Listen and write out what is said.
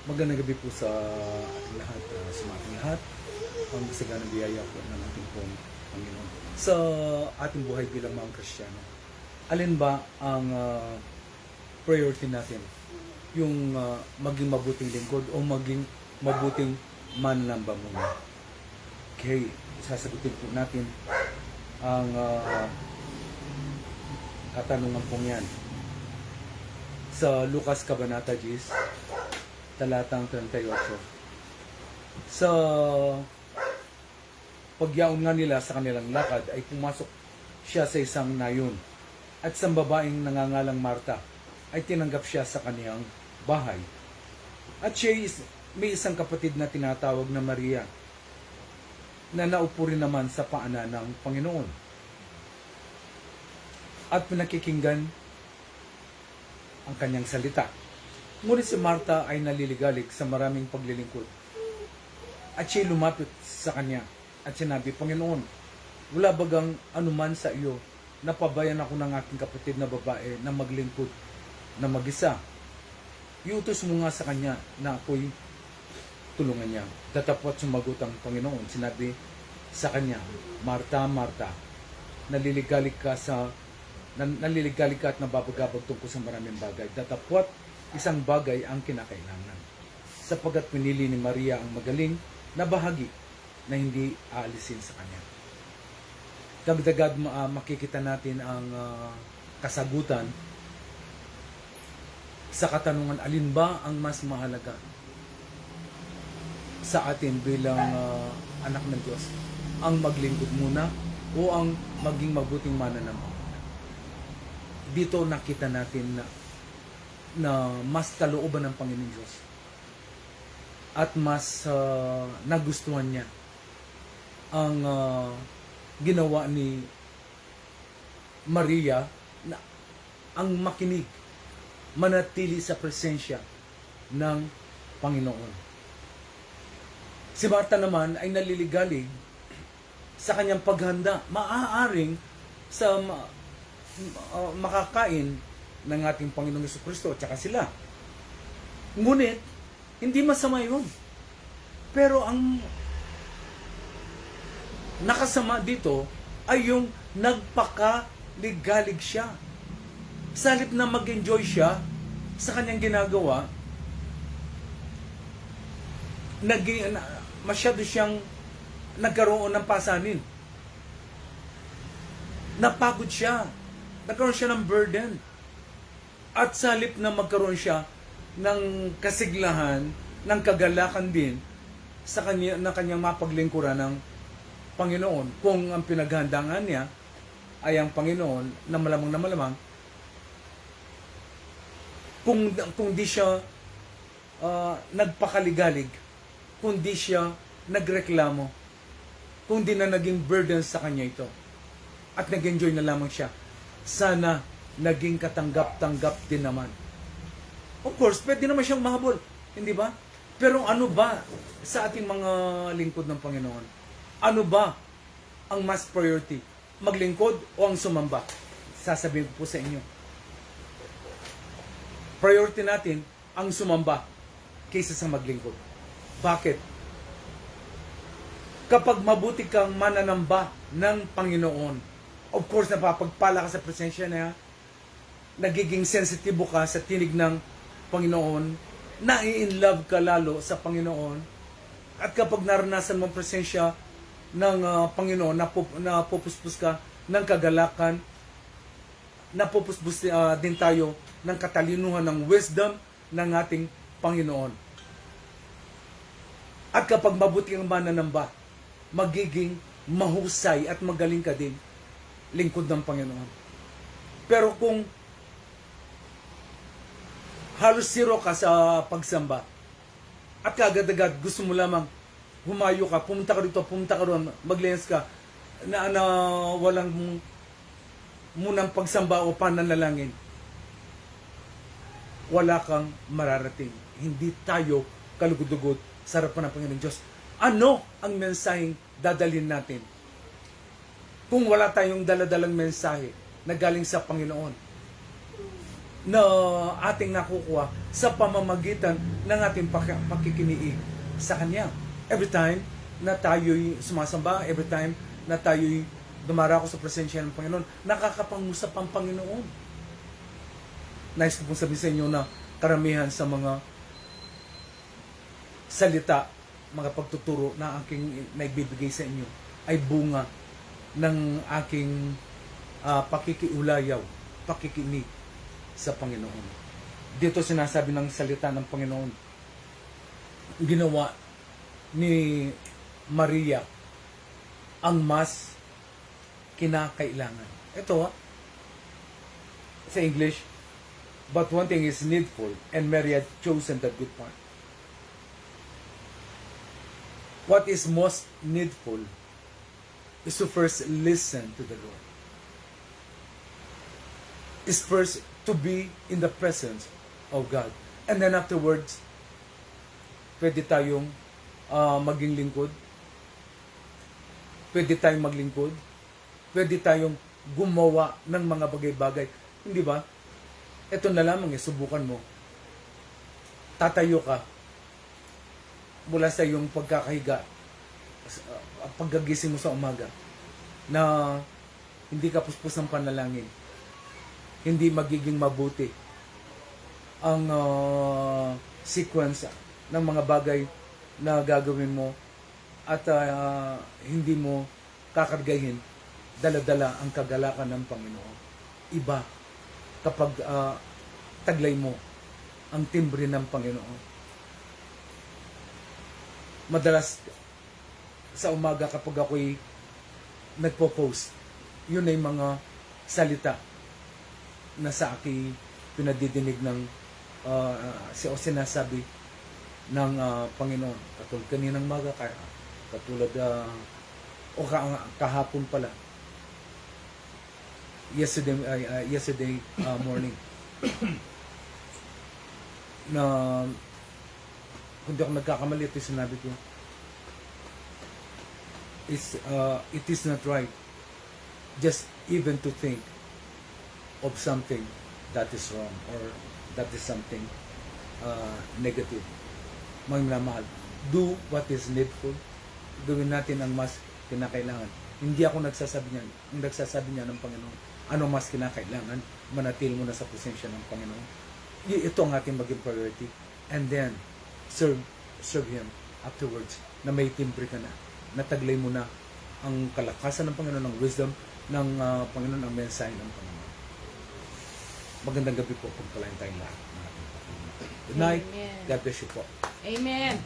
Magandang gabi po sa ating lahat, sa ating lahat. Ang masaganang biyaya po ng ating pong Panginoon. Sa ating buhay bilang mga Kristiyano, alin ba ang priority natin? Yung maging mabuting lingkod o maging mabuting manlamba muna? Okay, sasagutin po natin ang katanungan pong yan. Sa Lucas Kabanata 10, talatang 38. Sa pagyaon nga nila sa kanilang lakad ay pumasok siya sa isang nayon at sa babaeng nangangalang Marta ay tinanggap siya sa kaniyang bahay. At siya may isang kapatid na tinatawag na Maria na naupo rin naman sa paanan ng Panginoon at pinakikinggan ang kanyang salita. Ngunit si Marta ay naliligalig sa maraming paglilingkod. At siya lumapit sa kanya at sinabi, Panginoon, wala bagang anuman sa iyo, napabayan ako ng aking kapatid na babae na maglingkod na mag-isa. Iutos mo nga sa kanya na ako'y tulungan niya. Datapwat sumagot ang Panginoon. Sinabi sa kanya, Marta, Marta, naliligalig ka at nababagabag tungkol sa maraming bagay. Datapwat isang bagay ang kinakailangan. Sapagkat pinili ni Maria ang magaling na bahagi na hindi aalisin sa kanya. Dagdagad makikita natin ang kasagutan sa katanungan, alin ba ang mas mahalaga sa atin bilang anak ng Diyos? Ang maglingkod muna o ang maging mabuting mananamba? Dito nakita natin na mas kalooban ng Panginoon Diyos at mas nagustuhan niya ang ginawa ni Maria na ang makinig, manatili sa presensya ng Panginoon. Si Marta naman ay naliligalig sa kanyang paghanda, maaaring sa makakain ng ating Panginoong Jesucristo at saka sila. Ngunit, hindi masama yun. Pero ang nakasama dito ay yung nagpakaligalig siya. Sa halip na mag-enjoy siya sa kanyang ginagawa, masyado siyang nagkaroon ng pasanin. Napagod siya. Nagkaroon siya ng burden. At sa halip na magkaroon siya ng kasiglahan, ng kagalakan din sa kanyang mapaglingkuran ng Panginoon, kung ang pinaghandangan niya ay ang Panginoon na malamang kung di siya nagpakaligalig, kung di siya nagreklamo, kung di na naging burden sa kanya ito at nag-enjoy na lamang siya, sana naging katanggap-tanggap din naman. Of course, pwede naman siyang mahabol, hindi ba? Pero ano ba sa ating mga lingkod ng Panginoon? Ano ba ang mas priority? Maglingkod o ang sumamba? Sasabihin ko po sa inyo. Priority natin ang sumamba kaysa sa maglingkod. Bakit? Kapag mabuti kang mananamba ng Panginoon, of course, napapagpala ka sa presensya niya, nagiging sensitibo ka sa tinig ng Panginoon, nai-inlove ka lalo sa Panginoon, at kapag naranasan mo presensya ng Panginoon, napupuspos ka ng kagalakan, napupuspos din tayo ng katalinuhan, ng wisdom ng ating Panginoon. At kapag mabuti kang mananamba, magiging mahusay at magaling ka din lingkod ng Panginoon. Pero kung halos zero ka sa pagsamba at kaagad-agad gusto mo lamang humayo ka, pumunta ka dito, pumunta ka doon, mag-lens ka, na walang munang pagsamba o pananalangin, wala kang mararating. Hindi tayo kalugod-lugod sa harapan ng Panginoon Diyos. Ano ang mensaheng dadalhin natin? Kung wala tayong daladalang mensahe na galing sa Panginoon, na ating nakukuha sa pamamagitan ng ating pakikiniig sa Kanya. Every time na tayo'y sumasamba, every time na tayo'y dumarako sa presensya ng Panginoon, nakakapangusap ang Panginoon. Nais ko pong sabihin sa inyo na karamihan sa mga salita, mga pagtuturo na aking naibibigay sa inyo ay bunga ng aking pakikiulayaw, pakikinig sa Panginoon. Dito sinasabi ng salita ng Panginoon, ginawa ni Maria ang mas kinakailangan. Ito sa English, but one thing is needful, and Mary had chosen the good part. What is most needful is to first listen to the Lord. Is first to be in the presence of God. And then afterwards, pwede tayong maging lingkod. Pwede tayong maglingkod. Pwede tayong gumawa ng mga bagay-bagay. Hindi ba? Ito na lamang, subukan mo. Tatayo ka mula sa iyong pagkakahiga, pagkagising mo sa umaga, na hindi ka puspos ng panalangin. Hindi magiging mabuti ang sequence ng mga bagay na gagawin mo at hindi mo kakargahin dala-dala ang kagalakan ng Panginoon. Iba kapag taglay mo ang timbre ng Panginoon. Madalas sa umaga kapag ako'y nagpo-post, yun ay mga salita na sa akin pinadidinig ng o sinasabi ng Panginoon. Katulad kaninang maga, katulad kahapon pala, yesterday morning, na kung di ako nagkakamali, ito sinabi ko, it is not right just even to think of something that is wrong or that is something negative. Mga minamahal, do what is needful. Gawin natin ang mas kinakailangan. Hindi ako nagsasabi niyan. Ang nagsasabi niya ng Panginoon, ano mas kinakailangan, manatil mo na sa presensya ng Panginoon. Ito ang ating maging priority. And then, serve Him afterwards, na may timbre ka na. Nataglay mo na ang kalakasan ng Panginoon, ng wisdom ng Panginoon, ang mensahe ng Panginoon. Magandang gabi po kung palain tayong lahat. Good night. Amen. God bless you po. Amen.